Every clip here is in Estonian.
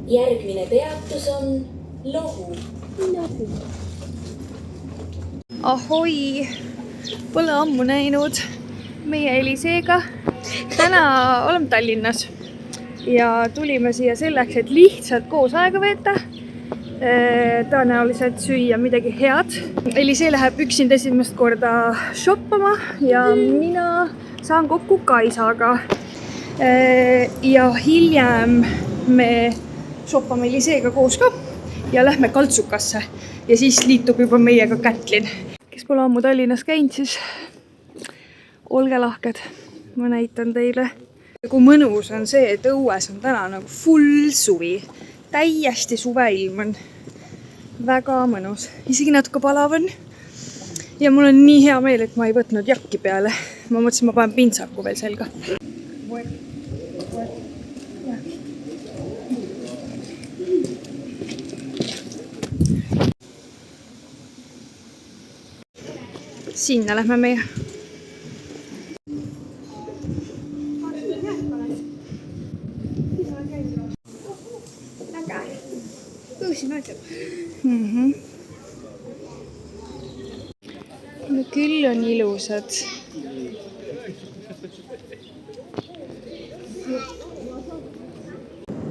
Järgmine peatus on Lohu. Ahoi! Pole ammu näinud meie Eliseega. Täna oleme Tallinnas ja tulime siia selleks, et lihtsalt koos aega veeta. Tõenäoliselt süüa midagi head. Elisee läheb üksinda esimest korda shoppama ja mina saan kokku Kaisaga. Ja hiljem me shoppame Eliseega koos ka ja lähme Kaltsukasse ja siis liitub juba meiega Kätlin. Kes pole ammu Tallinnas käinud, siis olge lahked. Ma näitan teile. Kui mõnus on see, et õues on täna nagu full suvi. Täiesti suveilm on. Väga mõnus. Isegi natuke palav on. Ja mul on nii hea meel, et ma ei võtnud jakki peale. Ma mõtlesin, ma panen pintsaku veel selga. Sinna lähme meie. No küll on ilusad.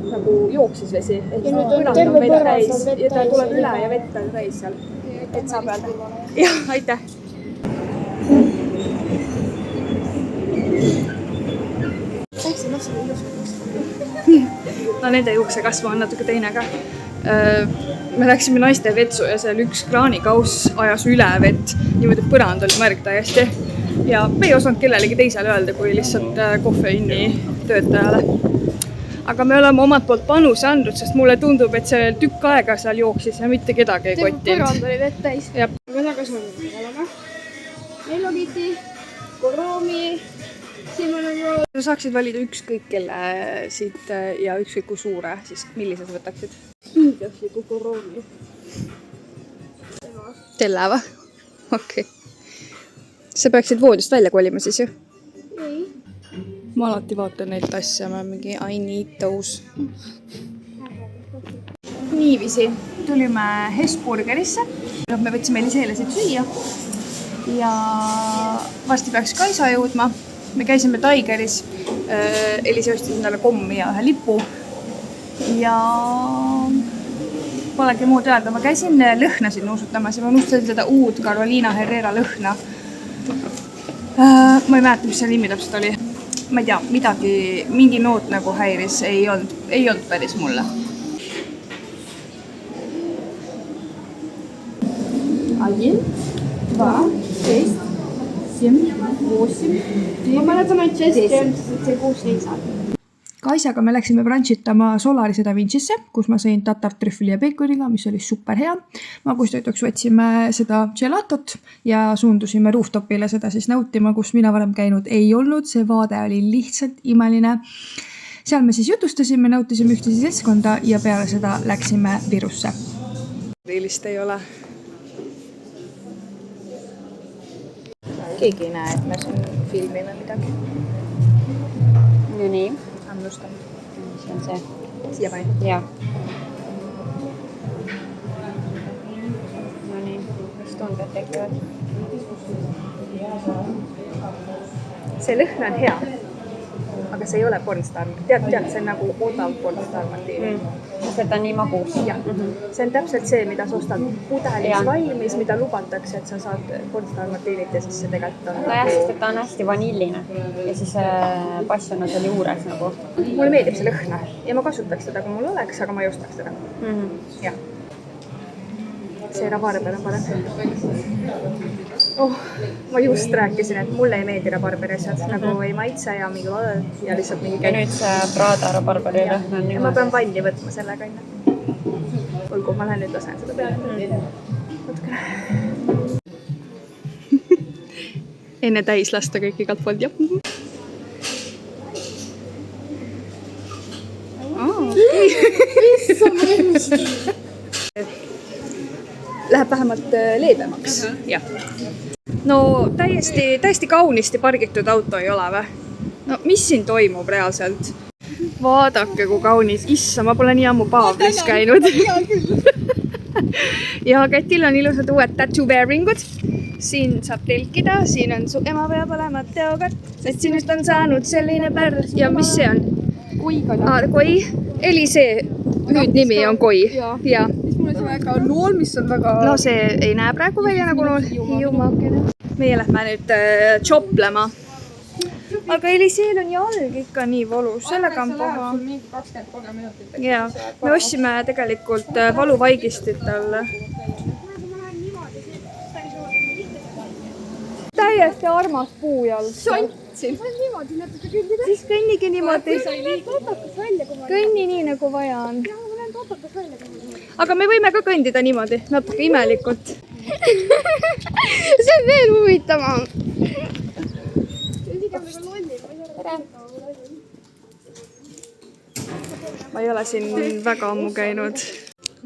Nagu jooksis vesi. Põrand on vett täis ja ta tuleb üle ja vett on täis seal. Et saab öelda. Jah, aitäh. No nende juuksekasvu on natuke teine ka. Me läksime naiste vetsu ja seal üks kraanikauss ajas üle vett. Niimoodi põrand oli märg täiesti. Ja me ei osanud kellelegi teisele öelda, kui lihtsalt kohveinni töötajale. Aga me oleme omalt poolt panuse andnud, sest mulle tundub, et see tükk aega seal jooksis ja mitte kedagi ei kottinud. Põrand oli vett täis. Ja. Aga tagas on olema. Hello Kitty, Koromi, Simon Road. Sa saaksid valida ükskõik kelle siit ja ükskõik kui suure, siis millise sa võtaksid? Hiidlasliku Koromi. Tella või? Okei. Sa peaksid voodist välja kolima siis ju? Ei. Ma alati vaatan neid asja, ma mingi I need those. Niiviisi tulime Hesburgerisse. Me võtsime Eliseele siit süüa. Ja varsti peaks Kaisa jõudma. Me käisime Tigeris. Elise ostis endale kommi ja ühe lipu. Ja polegi muud öelda. Ma käisin lõhnasid nuusutamas ja ma unustasin seda uut Carolina Herrera lõhna. Ma ei mäleta, mis see nimi täpselt oli. Ma ei tea, midagi, mingi noot nagu häiris, ei olnud päris mulle. 1, 2, 6, 7, 8, 9. Ma mäletan, et 6 neid saab. Kaisaga me läksime brunchitama Solarise Da Vincisse, kus ma sõin tatar trüffeli ja peekoniga, mis oli super hea. Magustoituks võtsime seda gelatot ja suundusime rooftopile seda siis nautima, kus mina varem käinud ei olnud. See vaade oli lihtsalt imeline. Seal me siis jutustasime, nautisime üksteise seltskonda ja peale seda läksime Virusse. Riilist ei ole. Keegi ei näe, et me siin filmime midagi. No nii. Annustanud. See on see. Siia panin. Jaa. No nii. Mis tunded tekivad? See lõhn on hea, aga see ei ole pornstar. Tead, see on nagu odav pornstar Martini. Sest et ta on nii magus. Ja. See on täpselt see, mida sa ostad pudelis valmis, mida lubatakse, et sa saad pornstar Martinit ja siis see tegelikult on... Ta jah, sest ta on hästi vanilline ja siis passionat oli juures nagu. Mulle meeldib see lõhna ja ma kasutaks teda, kui mul oleks, aga ma ei ostaks teda. Ja. See rabarber on parem. Ma just rääkisin, et mulle ei meeldi rabarberi asjad, nagu ei maitse ja mingi ja lihtsalt mingi käib. Ja nüüd see Prada rabarberi lõhn on ja ma pean vanni võtma sellega enne. Olgu, ma lähen nüüd lasen seda peale. Natukene. Enne täis lasta kõik igalt poolt, jah. Läheb vähemalt leebemaks. Jah. No täiesti kaunisti pargitud auto ei ole või? No mis siin toimub reaalselt? vaadake, kui kaunis. Issa, ma pole nii ammu Paavlis käinud. Ja Kätil on ilusad uued tätuveeringud. Siin saab telkida, siin on su ema peab olema teokat, et sinust on saanud selline pärl. Ja mis see on? Koi. Elisee hüüdnimi on Koi. Ja. Siis mul on see väga nool, mis on väga... No see ei näe praegu välja nagu nool. Hiiumaakene. Meie lähme nüüd choplema. Aga Eliseel on jalg ikka nii valus, sellega on paha. Mingi 20-30 minutit. Ja, me ostsime tegelikult valuvaigistit talle. Täiesti armas puujalg. Santsin. Ma niimoodi natuke kõndida. Siis kõnnigi niimoodi. Kõnni nii nagu vaja on. Aga me võime ka kõndida niimoodi, natuke imelikult. See on veel huvitavam. Ma ei ole siin väga ammu käinud.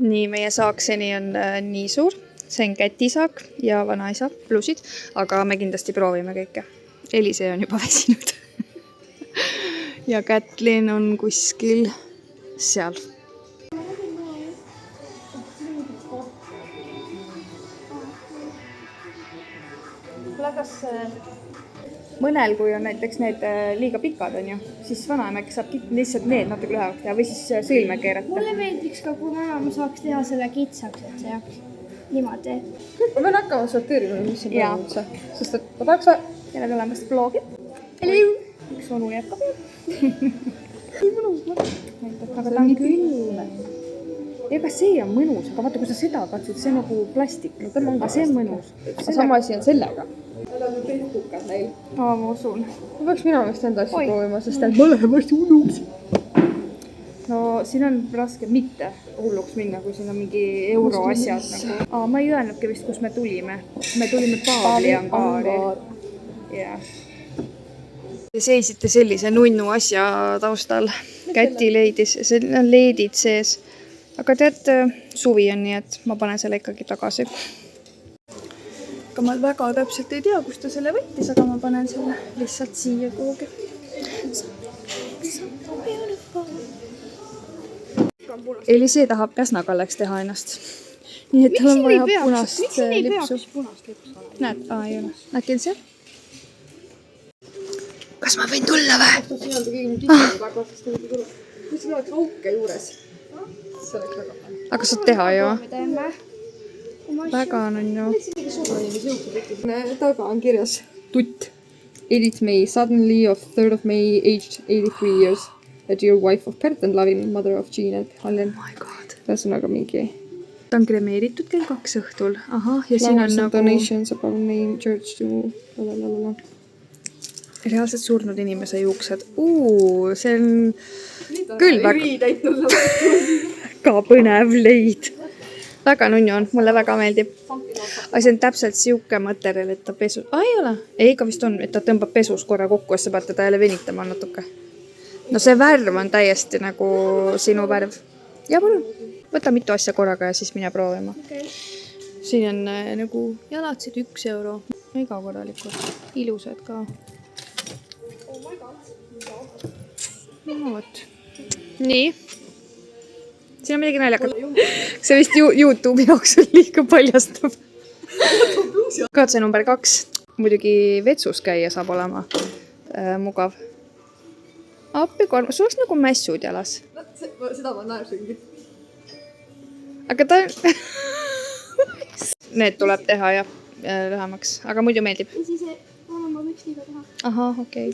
Nii, meie saak seni on nii suur. See on kätisaak ja vanaisa plussid, aga me kindlasti proovime kõike. Elisee on juba väsinud. Ja Kätlin on kuskil seal. Kas mõnel, kui on näiteks need liiga pikad, on ju, siis vanaemek saab lihtsalt need natuke lühemaks teha või siis sõilme keerata. Mulle meeldiks ka, kui ma saaks teha selle kitsaks, et see jääks niimoodi. Ma pean hakkama sorteerima, mis siin Jaa. toimub üldse. Sest et ma tahaks... Tere tulemast vlogi. Üks onu jätkab. Aga ta on külm. Ega see on mõnus, aga vaata, kui sa seda katsud, see on nagu plastik. Aga see on mõnus. Sama asi on sellega. Nad on Facebookad neil. Ma usun. Ma peaks minu meelest enda asju proovima, sest et ma lähen varsti hulluks. No siin on raske mitte hulluks minna, kui siin on mingi euroasjad nagu. Ma ei öelnudki vist, kus me tulime. Me tulime Paavli angaari. Ja. Te seisite sellise nunnu asja taustal. Käti leidis, see on leedid sees. Aga tead, suvi on nii, et ma panen selle ikkagi tagasi. Aga ma väga täpselt ei tea, kus ta selle võttis, aga ma panen selle lihtsalt siia kuhugi. Elisee tahab käsnakalleks teha ennast. Nii, et tal on vaja punast lipsu. Näed, ei ole. Näed see? Kas ma võin tulla või? Siin on ta keegi kikkunud väga, sest ta võiks tulla. Kui siin oleks auke juures, see oleks väga palju. Aga saad teha ju. Väga on ju. Taga on kirjas tutt. Edith May, suddenly of 3rd of May, aged 83 years. A dear wife of Bert and loving mother of Jean and Helen. Oh my god. Ühesõnaga mingi... Ta on kremeeritud kell 2 õhtul. Aha, ja siin on nagu... donations above name, church to... Lalalala. Reaalselt surnud inimese juuksed. See on küll väga põnev leid. Väga nunnu on, mulle väga meeldib. Aga see on täpselt siuke materjal, et ta pesus... Ei ole. Ei, ka vist on, et ta tõmbab pesus korra kokku, ja sa pead teda jälle venitama natuke. No see värv on täiesti nagu sinu värv. Ja palun, võta mitu asja korraga ja siis mine proovima. Okay. Siin on nagu jalatsid 1 euro. Mega korralikud. Ilusad ka. No võt. Nii. Siin on midagi naljakat. See vist YouTube'i jaoks on liiga paljastab. Katse number 2. Muidugi vetsus käia saab olema mugav. Appikorm. Sul oleks nagu mässud jalas. Seda ma näersingi. Aga ta... Need tuleb teha ja lühemaks. Aga muidu meeldib. Ja siis ma võiks liiga teha. Aha, okei.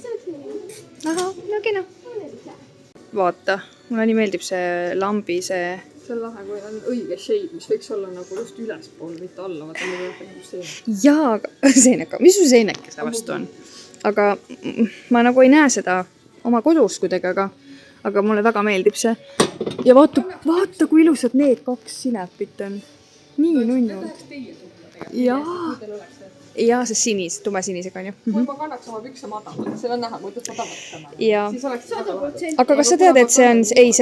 Aha, no kena. Vaata, mulle nii meeldib see lambi, see... See on lahe, kui on õige shade, mis võiks olla nagu just ülespool, mitte alla. Vaata, mul on nagu see. Jaa, seeneka. Mis su seenekese vastu on? Aga ma nagu ei näe seda oma kodus kuidagi, aga mulle väga meeldib see. Ja vaata, kui ilusad need 2 sinepit on. Nii nunnud. Jaa, see sinis, tumesinisega on ju. Kui ma kannaks oma pükse madalalt, seal on näha, kuidas ma tavatama. Jaa. Siis oleks madalalt. Aga kas sa tead, et see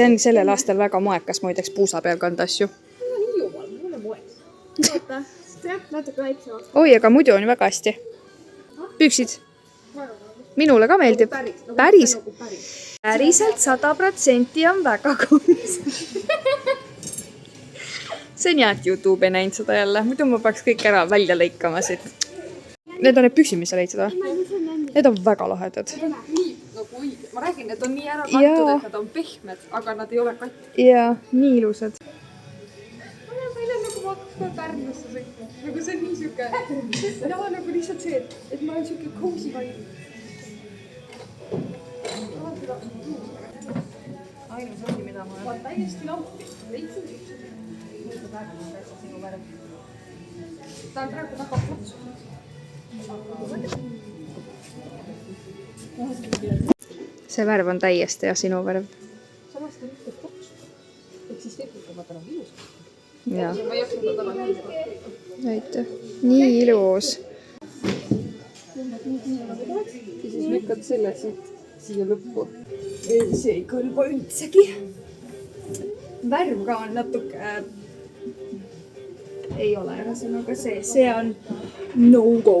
on sellel aastal väga moekas, ma ütleks puusa peal kanda asju? See on Hiiumaal, mul on moes. Oota, jah, natuke väiksema. Oi, aga muidu on ju väga hästi. Püksid. Minule ka meeldib. Päris. päriselt 100% on väga kaunis. See on hea, et YouTube ei näinud seda jälle, muidu ma peaks kõik ära välja lõikama siit. Need on need püksid, mis sa leidsid või? Need on väga lahedad. Nii nagu õige. Ma räägin, et on nii ära kantud, et nad on pehmed, aga nad ei ole katki. Jaa, nii ilusad. Meil on nagu ma hakkan Pärnusse sõitma. Nagu see on nii siuke. Ja nagu lihtsalt see, et ma olen siuke cozy vibe. Ainus asi, mida ma olen täiesti lampi. Leidsin siukse. Ta on praegu väga plats. See värv on täiesti ja sinu värv. Samast on ühte plats. Eksisteerib, ma tänan ilus. Jaa. Ma ei jaksa ta taga nii. Aitäh. Nii ilus. Ja siis lükkad selle siia lõppu. See ei kõlba üldsegi. Värv ka on natuke... Ei ole, ühesõnaga see on no-go.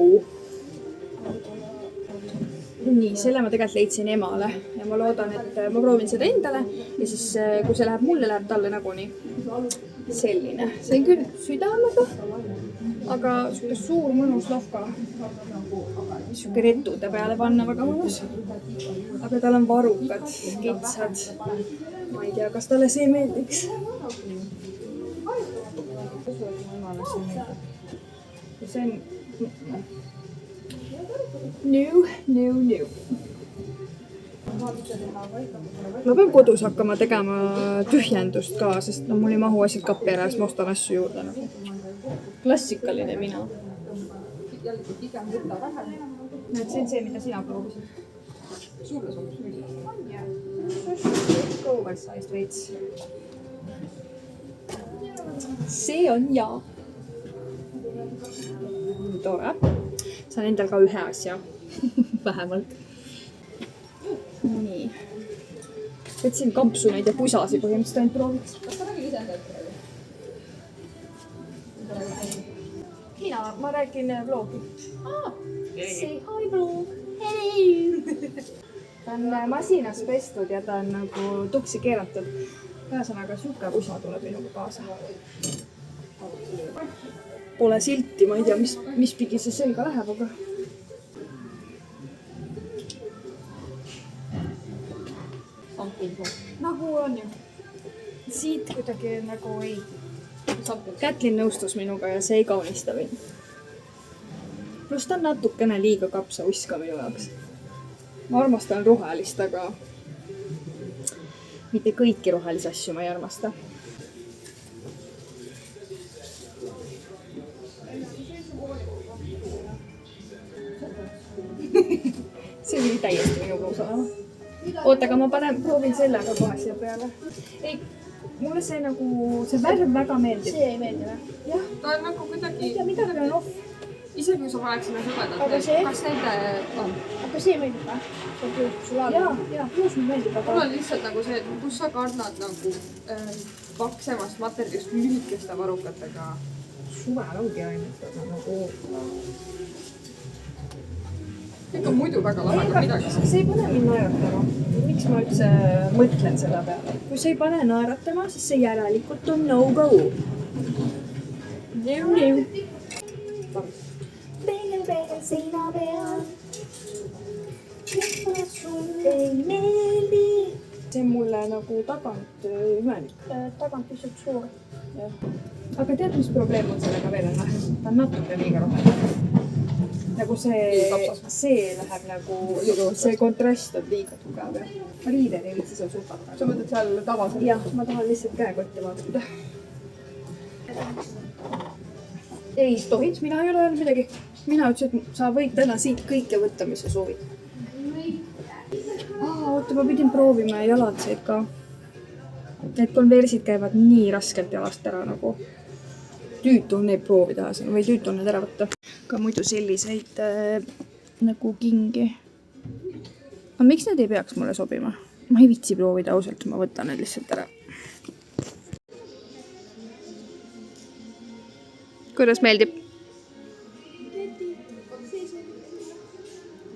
Nii, selle ma tegelikult leidsin emale ja ma loodan, et ma proovin seda endale ja siis kui see läheb mulle, läheb talle nagunii selline. See on küll südamega, aga siuke suur mõnus lohka. Siuke retude peale panna väga mõnus. Aga tal on varukad, kitsad. Ma ei tea, kas talle see meeldiks. See on... New. Ma pean kodus hakkama tegema tühjendust ka, sest no, mul ei mahu asjad kappi ära, siis ma ostan asju juurde. Nagu. Klassikaline mina. Näed, see on see, mida sina proovisid. Sulle sobib küll. Oversized veits. See on jaa. Tore. Saan endal ka ühe asja. Vähemalt. Nii. Võtsin kampsuneid ja pusasi põhimõtteliselt ainult prooviks. Kas sa räägid ise endalt praegu? Ma räägin vlogi. Say hi vlog. Hello. Ta on masinas pestud ja ta on nagu tuksi keeratud. Ühesõnaga, siuke pusa tuleb minuga kaasa. Pole silti, ma ei tea, mis pidi see selga läheb, aga... Nagu on ju. Siit kuidagi nagu ei... Kätlin nõustus minuga ja see ei kaunista mind. Plus ta on natukene liiga kapsa uska minu jaoks. Ma armastan rohelist, aga... Mitte kõiki rohelisi asju ma ei armasta. See oli täiesti minu puus olema. Oota, aga ma proovin sellega kohe siia peale. Ei, mulle see nagu, see värv väga meeldib. See ei meeldi või? Jah. Ta on nagu kuidagi... Ei tea, midagi on off. Ise kui sa paneks sinna sõbedalt, kas nende on? Aga see meeldib või? See on küll sul alla. Jaa, pluus mul meeldib, aga... Mul on lihtsalt nagu see, et kus sa kannad nagu paksemast materjalist lühikeste varukatega. Suvel ongi ainult nagu... Kõik on muidu väga lahedad midagi. See ei pane mind naeratama. Miks ma üldse mõtlen selle peale? Kui see ei pane naeratama, siis see järelikult on no-go. New. Peegel seina peal. Sul ei meeldi. See on mulle nagu tagant imelik. Tagant pisut suur. Aga tead, mis probleem on sellega veel on vähe? Ta on natuke liiga roheline. Nagu see läheb nagu, see kontrast on liiga tugev. Ma riided ei viitsi seal supata. Sa mõtled seal tavas? Jah, ma tahan lihtsalt käekotti vaadata. Ei tohid, mina ei ole öelnud midagi. Mina ütlesin, et sa võid täna siit kõike võtta, mis sa soovid. Oota, ma pidin proovima jalatseid ka. Need konversid käivad nii raskelt jalast ära nagu. Tüütu on neid proovida või tüütu on need ära võtta. Ka muidu selliseid nagu kingi. Aga miks need ei peaks mulle sobima? Ma ei viitsi proovida ausalt, ma võtan need lihtsalt ära. Kuidas meeldib?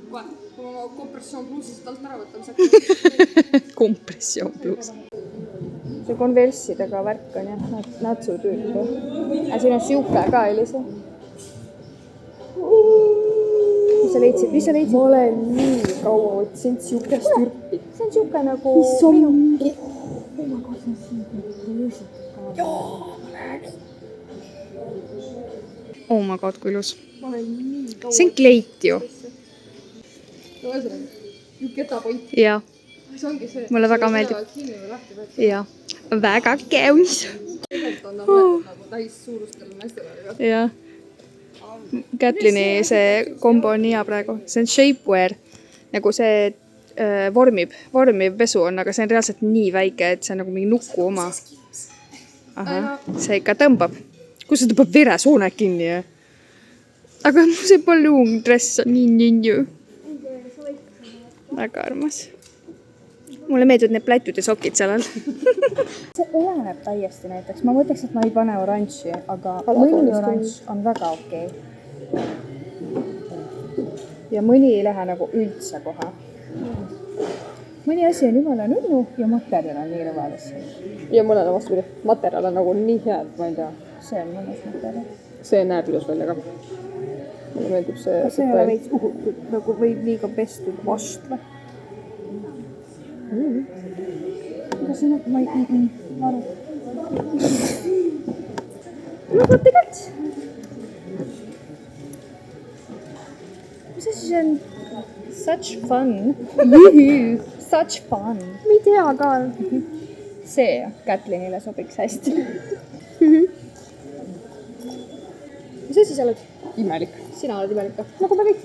Kui ma kompressioon pluusist alt ära võtan, saaks kompressioon pluus. See konverssidega värk on jah, natsutüüp. Ja siin on siuke ka, Elisa. Mis sa leidsid? Ma olen nii kaua otsinud siukest türpi. See on siuke nagu... Mis on mingi... Oh my god, kui ilus. See on kleit ju. ju ketapoint. Jaa. See ongi see. Mulle väga meeldib. Jaa. Väga käunis. Tegelikult on nagu täis suurustele naistele. Jaa. Kätlini see kombo on hea praegu. See on shapewear. Nagu see vormiv pesu on, aga see on reaalselt nii väike, et see on nagu mingi nuku oma. Aha, see ikka tõmbab. Kus see tõmbab veresoone kinni? Aga see balloon dress on nii. Väga armas. Mulle meeldivad need plätud ja sokid seal all. See oleneb täiesti näiteks. Ma mõtleks, et ma ei pane oranži, aga mõni oranž on väga okei. Ja mõni ei lähe nagu üldse kohe. Mõni asi on jumala nunnu ja materjal on nii rõvedas. Ja mõnele vastupidi. Materjal on nagu nii hea, et ma ei tea. See on mõnus materjal. See näeb ilus välja ka. Mulle meeldib see... Kas see ei ole veits uhutud, nagu võib liiga pestud vast või? Aga siin on... Ma ei aru. No tegelikult. Mis asi see on? Such fun. Such fun. Ma ei tea ka. See Kätlinile sobiks hästi. Mis asi sa oled? Imelik. Sina oled imelik. Nagu me kõik.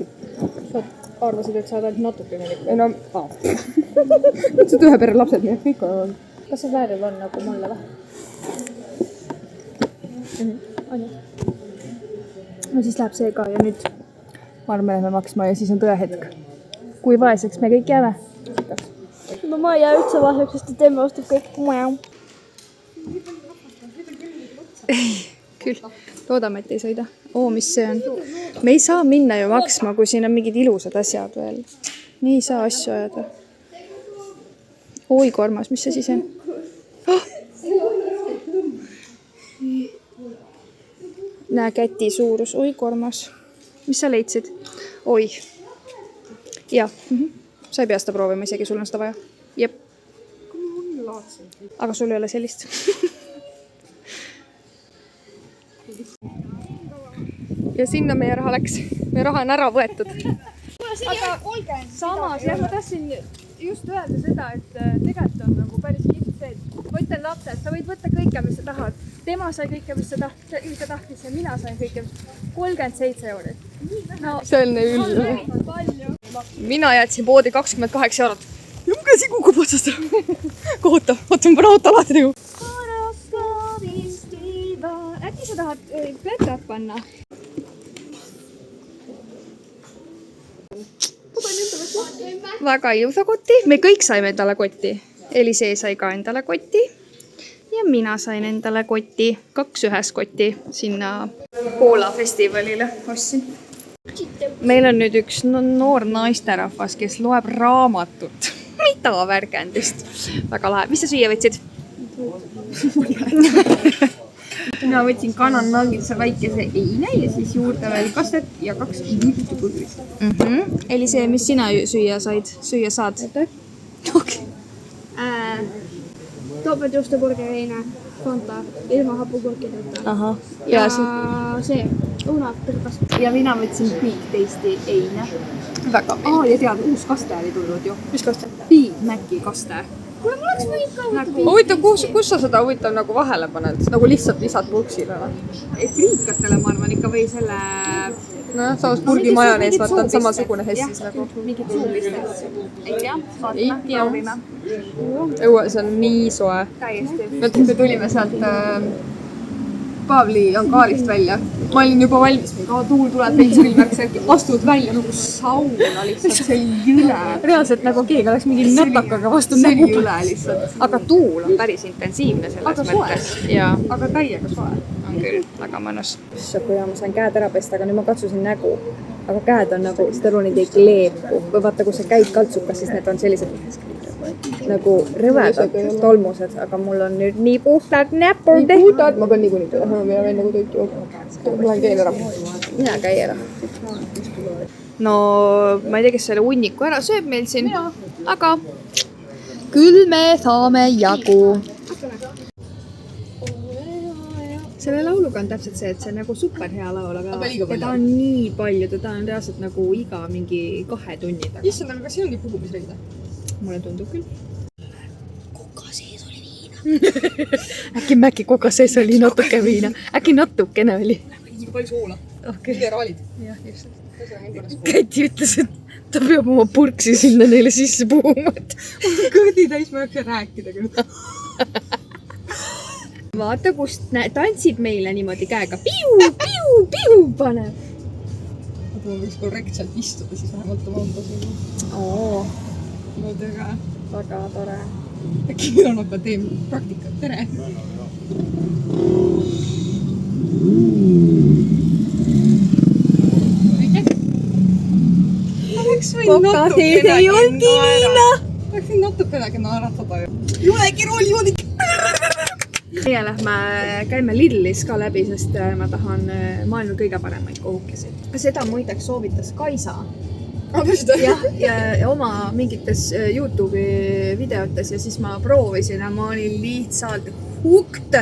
Sa arvasid, et sa oled natuke imelik. Ei no... Mõtlesid ühe pere lapsed, nii et kõik on... Kas see vääril on nagu mulle või? On ju? No siis läheb see ka ja nüüd ma arvan, me läheme maksma ja siis on tõehetk. Kui vaeseks me kõik jääme? No ma ei jää üldse vaeseks, sest et emme ostab kõik. Küll. Loodame, et ei sõida. Mis see on? Me ei saa minna ju maksma, kui siin on mingid ilusad asjad veel. Nii ei saa asju ajada. Oi, kormas, mis see siis on? Näe, käti suurus. Oi, kormas. Mis sa leidsid? Oi. Jah. Sa ei pea seda proovima, isegi sul on seda vaja. Jep. Aga sul ei ole sellist. Ja sinna meie raha läks. Meie raha on ära võetud. Aga samas, jah, ma tahtsin just öelda seda, et tegelikult on nagu päris kiht see, et ma ütlen lapsed, sa võid võtta kõike, mis sa tahad. Tema sai kõike, mis ta tahtis ja mina sain kõike, 37 eurot. No, see on üldine. Mina jätsin poodi 28 eurot. Ja mu käsi kukub otsast ära. Kohutav, ma pean auto lahti tegu. Äkki sa tahad pletad panna? Väga ilusa kotti. Me kõik saime endale kotti. Elisee sai ka endale kotti. Ja mina sain endale kotti. 2 ühes kotti sinna Poola festivalile ostsin. Meil on nüüd üks noor naisterahvas, kes loeb raamatut. Mida värgendist? Väga lahe. Mis sa süüa võtsid? Mina võtsin kanannaagilise väikese eine ja siis juurde veel kastet ja 2 juhtipudrit. Elisee, mis sina süüa saad? Okay. Topeltjuustuburgerine, Fanta, ilma hapukurkideta. Aha. Ja see õunapirkas. Ja mina võtsin Big Tasty eine. Väga meeldib. Ja tead, uus kaste oli tulnud ju. Mis kaste? Big Maci kaste. Kuule, mul oleks võinud ka võtta Huvitav, kus sa seda huvitav nagu vahele paned? Nagu lihtsalt lisad purksile? Friikatele ma arvan ikka või selle... Nojah, samas purgi majonees vaata on samasugune hessis nagu. Mingid suulistest. Ei tea, vaatame, proovime. Õue, see on nii soe. Täiesti. Me tulime sealt Paavli angaarist välja. Ma olin juba valmis, tuul tuleb veits külmärk, astud välja nagu sauna lihtsalt, see oli jõle. Reaalselt nagu keegi oleks mingi nätakaga vastu nägu. nägu. See oli jõle lihtsalt. Aga tuul on päris intensiivne selles mõttes. Aga täiega soe. On küll, väga mõnus. Kui ma sain käed ära pesta, aga nüüd ma katsusin nägu. aga käed on nagu, seda neid ei kleepu või vaata, kui sa käid kaltsukas, siis need on sellised nagu rõvedad tolmused, aga mul on nüüd nii puhtad näpud tehtud. Ma pean niikuinii teha, mina veel nagu toit juurde. Ma lähen käin ära. Mina käi ära. No ma ei tea, kes selle hunniku ära sööb meil siin, aga küll me saame jagu. Selle lauluga on täpselt see, et see on nagu super hea laul, aga teda on nii palju, teda on reaalselt nagu iga mingi 2 tunni taga. Issand, aga kas siin ongi puhumisreida? Mulle tundub küll. Koka sees oli viina. äkki koka sees oli natuke viina. Äkki natukene oli. Nii palju soola. Okay. Mineraalid. Jah, just. Käti ütles, et ta peab oma purksi sinna neile sisse puhuma. Kõdi täis, ma ei hakka rääkida küll. Vaata, kust tantsib meile niimoodi käega. Piu paneb. Aga ma võiks korrektselt istuda, siis vähemalt oma autosid. Oo, Väga tore. Äkki meil on akadeemia praktikat. Tere! koka sees ei olnudki viina. Läksin natukenegi naeratada ju. Julegi rooli. Meie käime Lidlis ka läbi, sest ma tahan maailma kõige paremaid kohukesi. Seda muideks soovitas Kaisa. Ja oma mingites YouTube'i videotes ja siis ma proovisin ja ma olin lihtsalt hooked.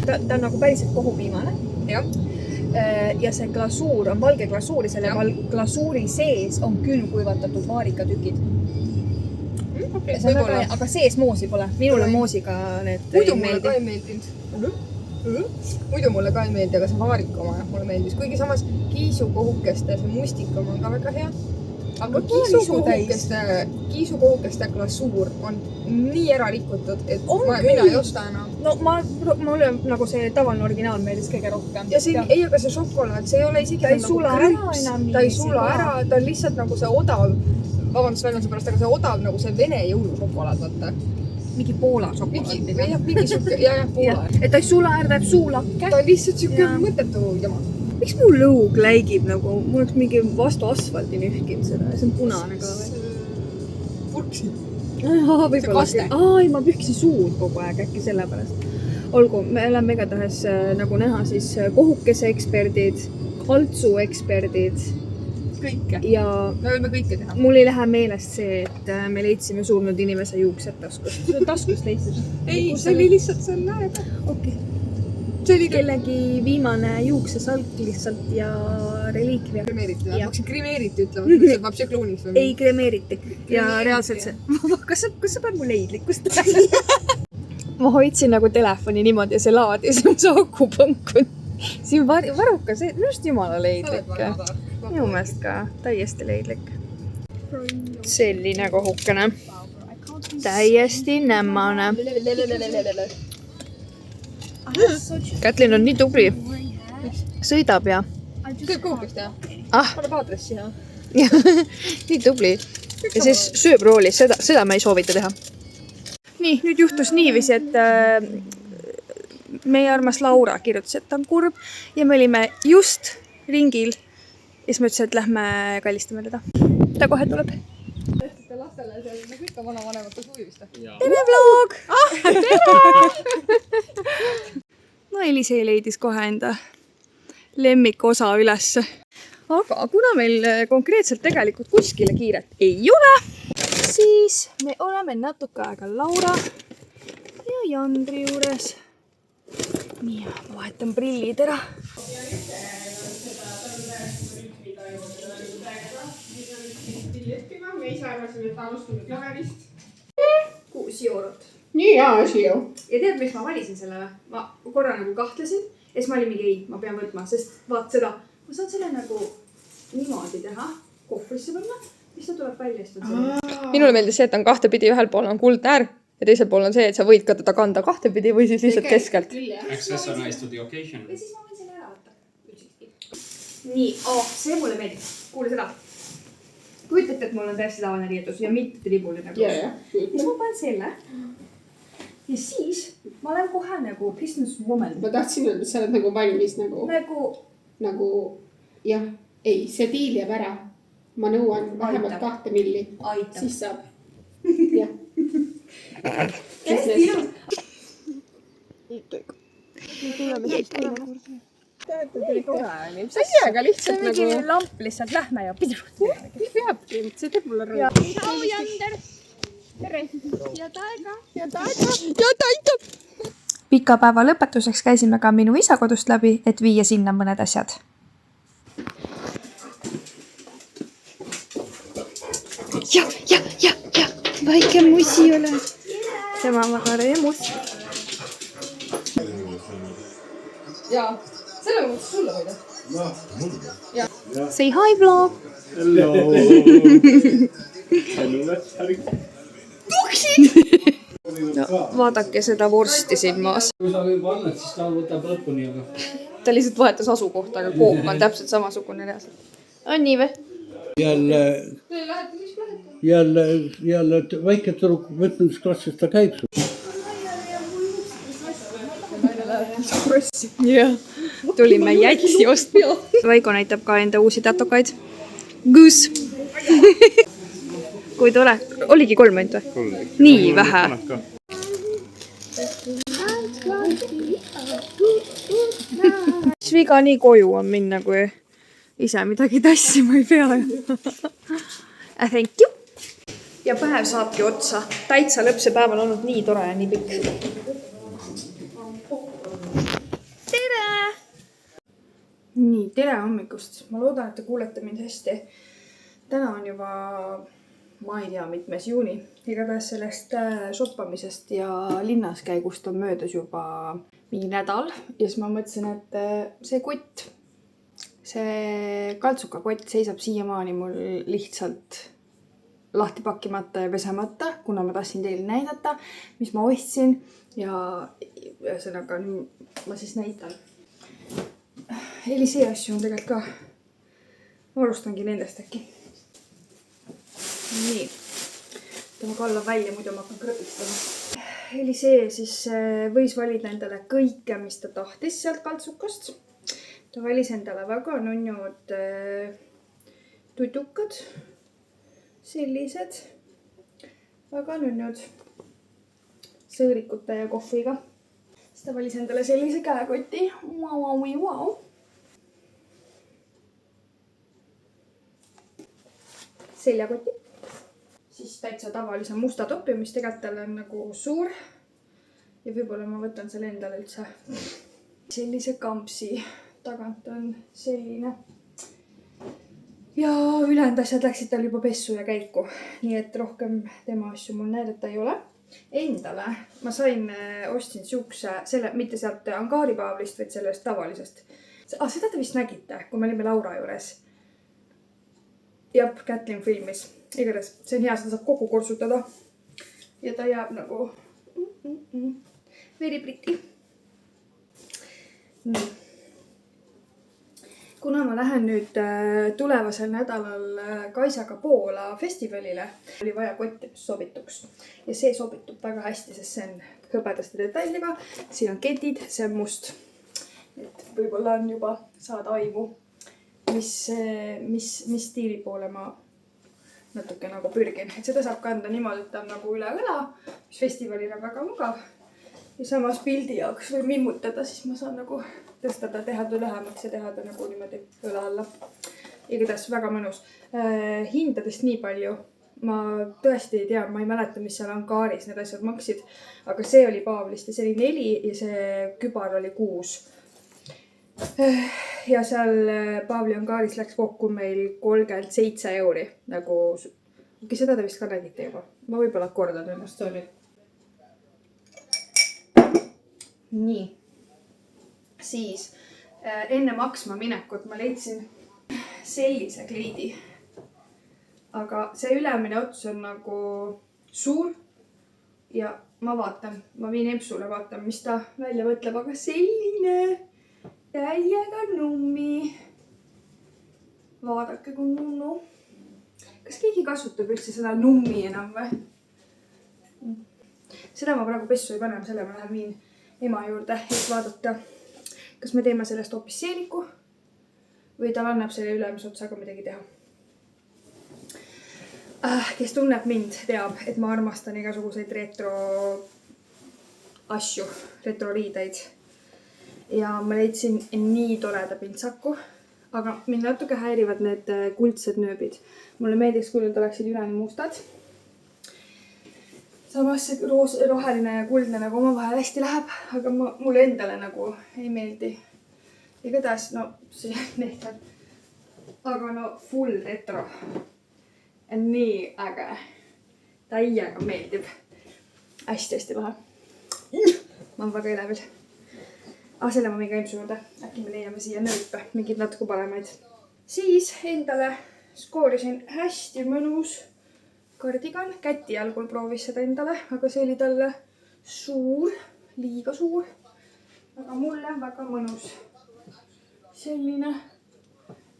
Ta on nagu päriselt kohupiimane. Ja see glasuur on valge glasuur ja selle glasuuri sees on külmkuivatatud vaarikatükid. Aga sees moosi pole. Minul on moosiga need muidu mulle ka ei meeldinud. Muidu mulle ka ei meeldi, aga see vaarika oma mulle meeldis. Kuigi samas kiisukohukeste see mustika on ka väga hea. Aga kiisukohukeste glasuur on nii ära rikutud, et mina ei osta enam. No mulle nagu see tavaline originaal meeldis kõige rohkem. Ja see, ei, aga see šokolaad, see ei ole isegi ta ei sula ära enam. Ta ei sula ära, ta on lihtsalt nagu see odav, vabandust väljenduse pärast, aga see odav nagu see vene jõulušokolaad, vaata. Mingi Poola šokolaad. Mingi suke, jah, Poola. Et ta ei sula ära, ta jääb suulakke. Ta on lihtsalt suke mõttetu jama. Miks mu lõug läigib nagu, mul oleks mingi vastu asfaldi nühkinud seda ja see on punane ka veel. Purksi. Ai, ma pühkisin suud kogu aeg äkki selle pärast. Olgu, me oleme igatahes nagu näha siis kohukese eksperdid, kaltsu eksperdid. Kõike. Ja me võime kõike teha. Mul ei lähe meelest see, et me leidsime surnud inimese juuksed taskust. Taskust leidsid? Ei, see oli lihtsalt seal näega. Okei. See oli kellegi viimane juuksesalk lihtsalt ja reliikvia. Kremeeriti, ma hakkasin kremeeriti ütlema, et ma psüklooniks või? Ei, kremeeriti. Ja reaalselt see... Kas sa pead mu leidlikkust? Ma hoidsin nagu telefoni niimoodi ja see laadis, see akupank on siin varuka, see on just jumala leidlik. Minu meelest ka täiesti leidlik. Selline kohukene. Täiesti nämmane. Kätlin on nii tubli. Sõidab ja... Kõik kohukest teha. Pane paadressi ja... Nii tubli. Ja siis sööb roolis, seda ma ei soovita teha. Nii, nüüd juhtus niiviisi, et meie armas Laura kirjutas, et ta on kurb ja me olime just ringil. Ja siis ma ütlesin, et lähme kallistame teda. Ta kohe tuleb. Te lastele seal nagu ikka vanavanemate suvi vist. Tere, vlog! Tere! No Elisee leidis kohe enda lemmikosa ülesse. Aga kuna meil konkreetselt tegelikult kuskile kiiret ei ole, siis me oleme natuke aega Laura ja Jandri juures. Nii, ma vahetan prillid ära. Me ise arvasime, et alustame klaverist. 6 eurot. Nii hea asi ju. Ja tead, miks ma valisin selle või? Ma korra nagu kahtlesin ja siis ma olin mingi ei, ma pean võtma, sest vaat seda, ma saan selle nagu niimoodi teha, kohvrisse panna, mis ta tuleb välja istun. Minule meeldis see, et on kahtepidi, ühel pool on kuldäär ja teisel pool on see, et sa võid ka teda kanda kahtepidi või siis lihtsalt keskelt. Accessorize to the occasion. Ja siis ma võin selle ära võtta. Nii, see mulle meeldib. Kuule seda. Kujutate, et mul on täiesti tavaline riietus ja mitte tribuline. Ja. Siis ma panen selle. Ja siis ma olen kohe nagu business woman. Ma tahtsin öelda, et sa oled nagu valmis nagu... Nagu... Nagu... Jah. ei, see diil jääb ära. Ma nõuan vähemalt 2 milli. Aitab. Siis saab. Jah. Hästi ilus. Mis asja, aga lihtsalt nagu... mingi lamp lihtsalt lähme ja pidevalt. Mis peabki, see teeb mulle rõõmu. Tšau, Jander! Tere! Ja taega. ja ta aitab. Pika päeva lõpetuseks käisime ka minu isa kodust läbi, et viia sinna mõned asjad. Ja, väike musi ole. Tema mahare ja mus. Ja selle mõttes sulle võida. Say hi, vlog! Hello. Hello, No, vaadake seda vorsti siin maas. kui sa juba annad, siis ta võtab lõpuni, aga... Ta lihtsalt vahetas asukohta, aga kook on täpselt samasugune reaalselt. On nii või? Jälle väike tüdruk võtmisklassis ta käib sul. Jah, tulime jätsi ostma. Vaiko näitab ka enda uusi tatokaid. Goose. Kui tore. Oligi 3 ainult või? Nii vähe. Mis viga nii koju on minna, kui ise midagi tassima ei pea. Thank you. Ja päev saabki otsa. Täitsa lõpse päev on olnud nii tore ja nii pikk. Tere! Nii, tere hommikust. Ma loodan, et te kuulete mind hästi. Täna on juba, ma ei tea, mitmes juuni. Igatahes sellest shoppamisest ja linnaskäigust on möödas juba mingi nädal. Ja siis ma mõtlesin, et see kott, see kaltsukakott seisab siiamaani mul lihtsalt lahti pakkimata ja pesemata, kuna ma tahtsin teile näidata, mis ma ostsin. Ja ühesõnaga ma siis näitan. Elisee asju on tegelikult ka. Ma alustangi nendest äkki. Nii. Ma kallan välja, muidu ma hakkan krõpistama. Elisee siis võis valida endale kõike, mis ta tahtis sealt kaltsukast. Ta valis endale väga nunnud tutukad. Sellised. Väga nunnud sõõrikute ja kohviga. Siis ta valis endale sellise käekoti. Wow. Seljakoti. Siis täitsa tavalise musta topi, mis tegelikult tal on nagu suur. Ja võib-olla ma võtan selle endale üldse. Sellise kampsi tagant on selline. Ja ülejäänud asjad läksid tal juba pessu ja käiku. Nii et rohkem tema asju mul näidata ei ole. Endale ma ostsin siukse, mitte sealt Angaari Pavlist, vaid sellest tavalisest. Seda te vist nägite, kui me olime Laura juures. Jab, Kätlin filmis. Igatahes, see on hea, seda saab kogu korsutada. Ja ta jääb nagu very pretty. Nii. Kuna ma lähen nüüd tulevasel nädalal Kaisaga Poola festivalile, oli vaja kotti, mis sobituks. Ja see sobitub väga hästi, sest see on hõbedaste detailiga. Siin on ketid, see on must. Et võib-olla on juba saada aimu, mis stiili poole ma natuke nagu pürgin. Et seda saab kanda niimoodi, et ta on nagu üle õla, mis festivalil on väga mugav. Ja samas pildi jaoks või mimmutada, siis ma saan nagu tõstada, teha ta lühemaks ja teha ta nagu niimoodi õla alla. Igatahes väga mõnus. Hindadest nii palju. Ma tõesti ei tea, ma ei mäleta, mis seal Angaaris need asjad maksid. Aga see oli Paavlist ja see oli 4 ja see kübar oli 6. Ja seal Paavli Angaaris läks kokku meil 37 €. Nagu, seda te vist ka nägite juba. Ma võib-olla kordan ennast, sorry. Nii. Siis enne maksma minekut ma leidsin sellise kleidi. Aga see ülemine ots on nagu suur. Ja ma vaatan, ma viin Empsule vaatan, mis ta välja mõtleb. Aga selline täiega nummi. Vaadake kui nunnu. Kas keegi kasutab üldse seda nummi enam või? Seda ma praegu pessu ei pane, selle ma lähen viin ema juurde, et vaadata, kas me teeme sellest hoopis seeliku või tal annab selle ülemise otsaga midagi teha. Kes tunneb mind, teab, et ma armastan igasuguseid retro asju, retroriideid. Ja ma leidsin nii toreda pintsaku, aga mind natuke häirivad need kuldsed nööbid. Mulle meeldiks, kui need oleksid üleni mustad. Samas see roheline ja kuldne nagu omavahel hästi läheb, aga mulle endale nagu ei meeldi. Igatahes, no see lihtsalt, aga no full retro. Nii äge. Täiega meeldib. Hästi lahe. Ma olen väga elevil. Selle ma mingi õimsu juurde. Äkki me leiame siia nööpe, mingid natuke paremaid. Siis endale skoorisin hästi mõnus kardigan. Käti algul proovis seda endale, aga see oli talle suur, liiga suur. Aga mulle on väga mõnus. Selline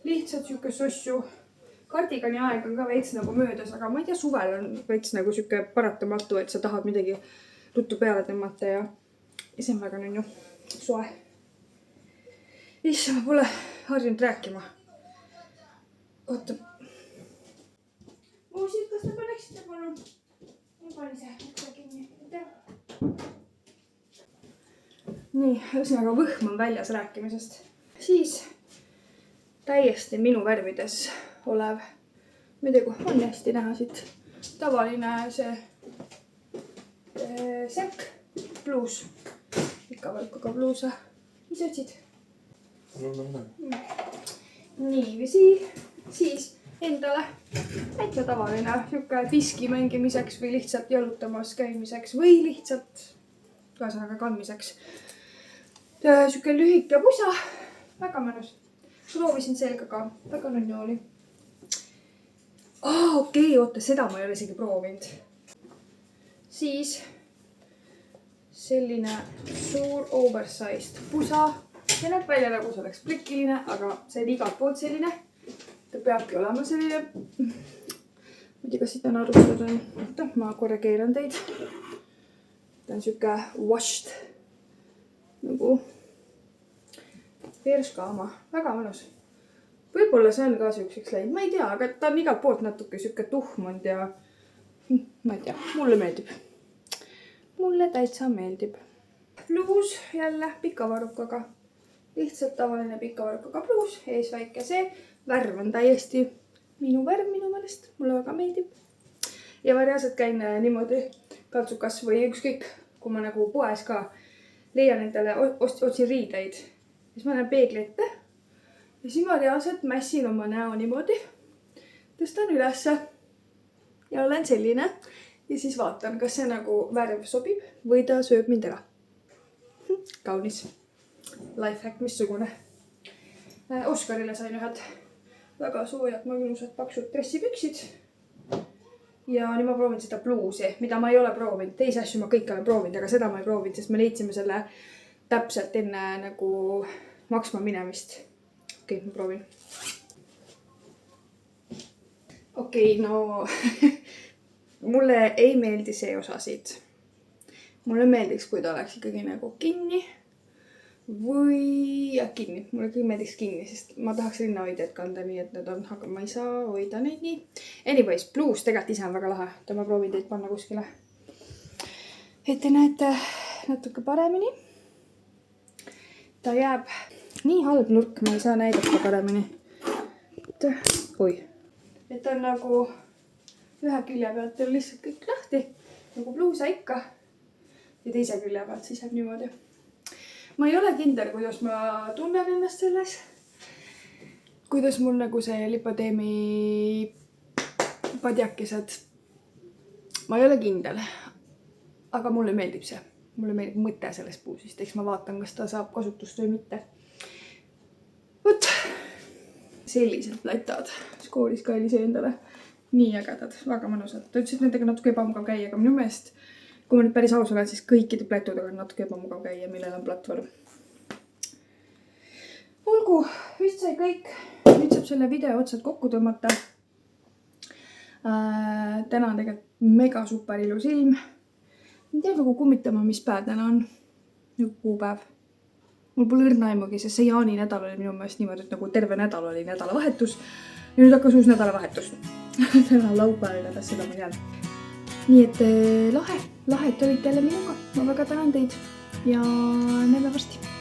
lihtsalt siuke sossu. Kardigani aeg on ka veits nagu möödas, aga ma ei tea, suvel on veits nagu siuke paratamatu, et sa tahad midagi ruttu peale tõmmata ja see on väga nunnu soe. Issa, ma pole harjunud rääkima. Oota. Muusid, kas te paneksite palun? Ma panin see ukse kinni. Nii, ühesõnaga võhm on väljas rääkimisest. Siis täiesti minu värvides olev, ma ei tea, kui on hästi näha siit, tavaline see sekk, bluus, pika valkuga bluuse. Mis otsid? Niiviisi, siis endale täitsa tavaline siuke diski mängimiseks või lihtsalt jalutamas käimiseks või lihtsalt ühesõnaga kandmiseks. Siuke lühike pusa, väga mõnus. Proovisin selga ka, väga nunnu oli. Okei, oota, seda ma ei ole isegi proovinud. Siis selline suur oversized pusa. See näeb välja nagu see oleks plikiline, aga see on igalt poolt selline. Ta peabki olema selline. Ma ei tea, kas siit on arvustatud. Oota, ma korrigeeran teid. Ta on siuke washed nagu perskaama. Väga mõnus. Võib-olla see on ka siukseks läinud, ma ei tea, aga ta on igalt poolt natuke siuke tuhmund ja ma ei tea, mulle meeldib. Mulle täitsa meeldib. Bluus jälle pika varrukaga. Lihtsalt tavaline pika varrukaga bluus, ees väike see. Värv on täiesti minu värv minu meelest, mulle väga meeldib. Ja ma reaalselt käin niimoodi kaltsukas või ükskõik, kui ma nagu poes ka leian endale, otsin riideid. Siis ma näen peegli ette. Ja siis ma reaalselt mässin oma näo niimoodi, tõstan ülesse ja olen selline. Ja siis vaatan, kas see nagu värv sobib või ta sööb mind ära. Kaunis. Lifehack missugune. Oskarile sain ühed väga soojad, magnusad, paksud dressipüksid. Ja nüüd ma proovin seda bluusi, mida ma ei ole proovinud. Teisi asju ma kõik olen proovinud, aga seda ma ei proovinud, sest me leidsime selle täpselt enne nagu maksma minemist. Okei, ma proovin. Okei, no mulle ei meeldi see osa siit. Mulle meeldiks, kui ta oleks ikkagi nagu kinni või kinni. Mulle kõik meeldiks kinni, sest ma tahaks rinnahoidjad kanda nii, et need on, aga ma ei saa hoida neid nii. Anyways, bluus tegelikult ise on väga lahe. Ma proovin teid panna kuskile. Et te näete natuke paremini. Ta jääb nii halb nurk, ma ei saa näidata paremini. Oi. Et on nagu ühe külje pealt on lihtsalt kõik lahti, nagu bluusa ikka. Ja teise külje pealt siis jääb niimoodi. Ma ei ole kindel, kuidas ma tunnen ennast selles. Kuidas mul nagu see lipodeemi padjakesed. Ma ei ole kindel, aga mulle meeldib see. Mulle meeldib mõte sellest puusist, eks ma vaatan, kas ta saab kasutust või mitte. Võt, sellised plätad. Skoolis ka oli see endale nii ägedad, väga mõnusad. Ta ütles, et nendega natuke ebamugav käia, aga minu meelest, kui ma nüüd päris aus olen, siis kõikide plätudega on natuke ebamugav käia, millel on platvorm. Olgu, vist sai kõik. Nüüd saab selle video otsad kokku tõmmata. Täna on tegelikult mega super ilus ilm. Ma ei tea nagu kummitama, mis päev täna on. Nagu kuupäev. mul pole õrna aimugi, sest see jaaninädal oli minu meelest niimoodi, et nagu terve nädal oli nädalavahetus. Ja nüüd hakkas uus nädalavahetus. Täna on laupäev, igatahes seda ma tean. Nii et lahe, et olite jälle minuga. Ma väga tänan teid ja näeme varsti.